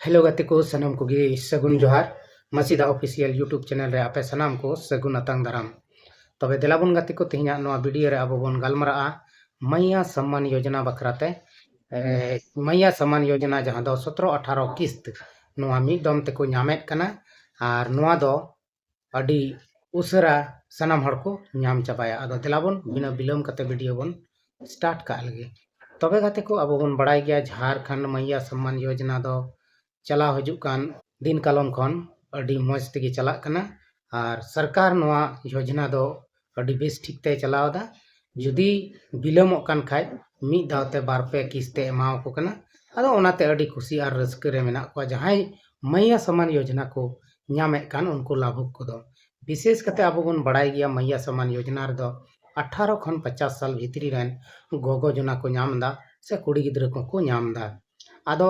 Hello गाते को सनम को सगुन जोहार मसीदा ऑफिशियल यूट्यूब चैनल रे आपे सनाम को सगुन अतंग दाराम तबे देलाबन गाते को तेहना नोआ वीडियो रे अब बन गालमरा मैया सम्मान योजना बखराते मैया सम्मान योजना जहां दो 17-18 किस्त नोआ मिद दम तेको ᱧᱟᱢᱮᱫ ᱠᱟᱱᱟ आर नोआ दो अडी उसरा सनाम हड़ को ᱧᱟᱢ चाबाया आदो देलाबन बिना बिलम कते वीडियो बन स्टार्ट का लगे तबे गाते को अब बन बड़ाई गया झारखंड मैया सम्मान योजना दो चला हजुकान दिन कालम खन अडी मौज तेगी चला कना और सरकार नोआ योजना दो अडी बेस ठीक ते चलावदा जुदी बिलमो कान खाय मिद दावते बारपे किस्ते एमाव को कना आदो ओनाते अडी खुशी और रस्क रे मेना को जहां मैया सम्मान योजना को ᱧᱟᱢᱮ कान उनको लाभुक को दो विशेष कते अब बन बड़ाई गया मैया सम्मान योजना रे दो 18 खन 50 साल भीतरी रेन गोगो जना को ᱧᱟᱢदा से कुड़ी गिद्र को ᱧामदा आदो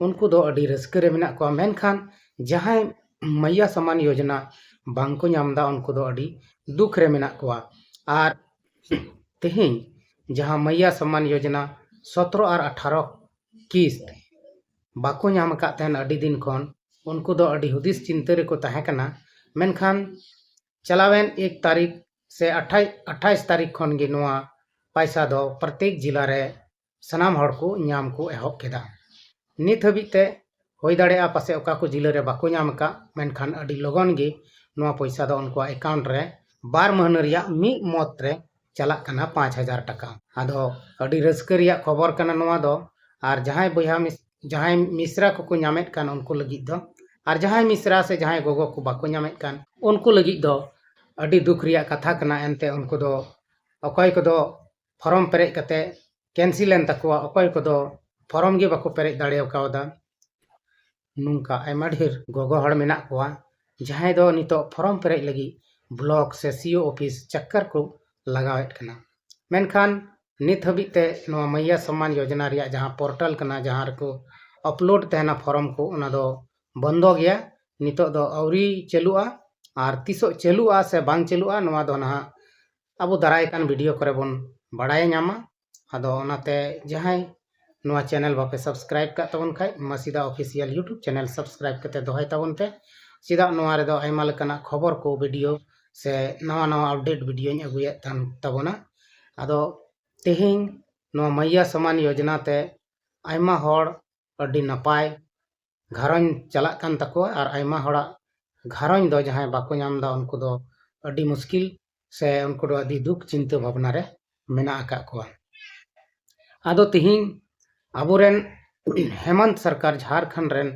उनको दो अडी रस्क रे मेना को मेनखान जहां मैया सम्मान योजना बांग को ᱧामदा उनको दो अडी दुख रे मेना को आर तेहिं जहां मैया सम्मान योजना 17 और 18 किस्त बाको ᱧाम का तहन अडी दिन खन उनको दो अडी हुदिस चिंता रे को तहे कना मेनखान चलावेन 1 तारीख से 28 तारीख खन गे नोआ पैसा दो प्रत्येक जिला रे सनाम हड़ को ᱧाम को एहब केदा नित हबीते होई दाड़ेया पासे ओका को जिला रे बाको ᱧाम का मेनखान अडी लगन गे नोआ पैसा दो उनको अकाउंट रे 12 महीना रिया मी मत रे चला कना 5000 टका आदो अडी रस्क रिया खबर कना नोआ दो आर जहां बया जहां मिश्रा को ᱧामेत कान उनको लगी दो और जहां मिश्रा से जहां गोगो को बाको ᱧामेत कान उनको लगी दो अडी दुख रिया कथा कना एनते उनको दो अकय को दो फॉर्म पेरेज कते कैंसिल एन तकवा अकय को दो फॉर्म गे बाको पेरेज दाड़ेव कावदा नुंका आयमा ढेर गोगो हड़ मेना कोआ जहां दो नितो फॉर्म पेरेज लगी ब्लॉक से सीओ ऑफिस चक्कर को लगावेत कना मेनखान नित हबीते नोआ मैया सम्मान योजना रिया जहां पोर्टल कना जहां को अपलोड तहना फॉर्म को उना दो बंदो गया नितो दो औरी चलुआ और तीसो चलुआ से बांग चलुआ नोआ दो ना अब दाराय कान वीडियो करे बन बड़ाय ᱧᱟᱢᱟ आदो ओनाते जहां नोआ चैनल बापे सब्सक्राइब का तबन खाय मसीदा ऑफिशियल यूट्यूब चैनल सब्सक्राइब कते दोहाय तबन पे सीधा नोआ रे दो आयमा लकना खबर को वीडियो से नवा नवा अपडेट वीडियो अगुए तबना आदो तेहिं नोआ मैया सम्मान योजना ते आयमा हड़ अडी नपाय घरन चला कान तको और आयमा हड़ा घरन दो जहां बाको ᱧामदा उनको दो अडी मुश्किल से उनको दो अडी दुख चिंता भावना रे मेना आका को आदो तेहिं अबोरेन हेमंत सरकार झारखंड रेन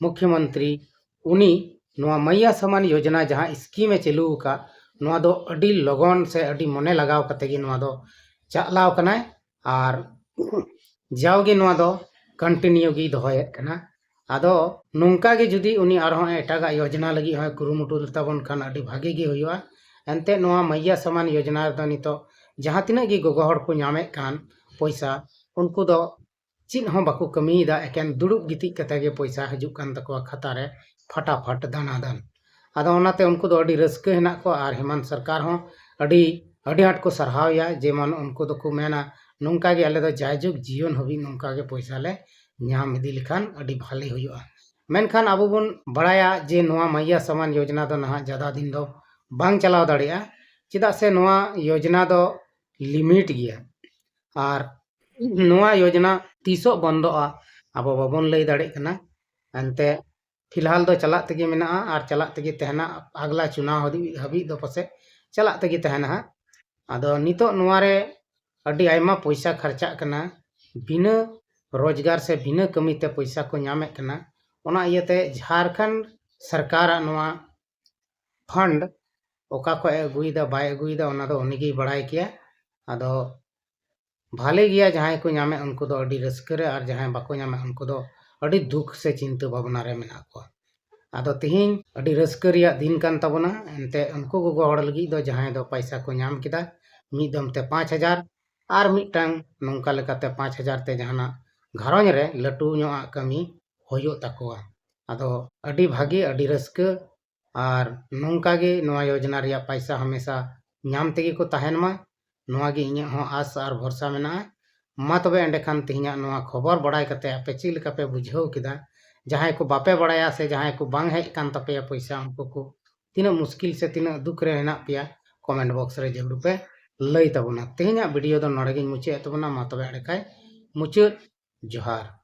मुख्यमंत्री उनी नोआ मैया सम्मान योजना जहां स्कीम चालू का नोआ दो अडी लगन से अडी मने लगाव कते गे नोआ दो चालाव कना और जावगे नोआ दो कंटिन्यू गी दोहयत कना आदो नुंका गे जुदी उनी आरहो एटागा योजना लगी होय कुरुमुटु तबन खान अडी भागे गे होयुआ एनते नोआ मैया सम्मान योजना दो नितो जहां तिना गे गोगो हड़ को ᱧामेत कान पैसा उनको दो चिन हो बाको कमीदा एकेन दुड़ुब गिति कते गे पैसा हजुक कान तको खाता रे फटाफट दानादान आदो ओनाते उनको दो अडी रस्क हेना को आर हेमंत सरकार हो अडी अडी हट को सरहावया जेमन उनको दो को मेना नुंका गे आले दो जायजुग जीवन हबी नुंका गे पैसा ले ᱧᱟᱢ इदी लिखान अडी भाले हुआ मेनखान अब बन बड़ाया जे नोआ मैया सम्मान योजना दो नहा ज्यादा दिन दो बांग चलाव दाड़िया चिदा से नोआ योजना दो लिमिट गया और नोआ योजना तीसो बंदोआ अब बाबन लई दाड़े कना एनते फिलहाल दो चला तगे मेना और चला तगे तहना अगला चुनाव हबी दो पसे चला तगे तहना आदो नितो नोआ रे अडी आयमा पैसा खर्चा कना बिना रोजगार से बिना कमीते पैसा को ᱧᱟᱢᱮत कना ओना इयते झारखंड सरकार नोआ फंड ओका को अगुईदा बाय अगुईदा ओना दो उनीगी बड़ाई किया आदो भाले गया जहां को ᱧामे उनको दो अडी रस्क रे और जहां बाको ᱧामे उनको दो अडी दुख से चिंता भावना रे मेना को आदो तिहिं अडी रस्क रिया दिन कान तबना एनते उनको गोगो हड़ लगी दो जहां दो पैसा को ᱧाम किदा मिदम ते 5000 और मिटंग नोंका लेकाते 5000 ते जहाना घरन रे लटू ᱧᱚᱜ कमी होयो तकोआ आदो अडी भागी अडी रस्क और नोंका गे नोआ योजना रिया पैसा हमेशा ᱧाम तेगी को तहनमा नोआ गे इᱧ हो आस और भरोसा मेना मा तबे एंडे खान तिहिङा नोआ खबर बड़ाई कते आपे ची लेका पे बुझाव किदा जहां को बापे बड़ाया से जहां को बांग हेज कान तपेया पैसा उनको को तीना मुश्किल से तीना दुख रे हेना पेया कमेंट बॉक्स रे जरूर पे लई तबना तेहना वीडियो दो नड़े गिन मुचे तबना मा तबे अड़े खाय मुचे जोहार।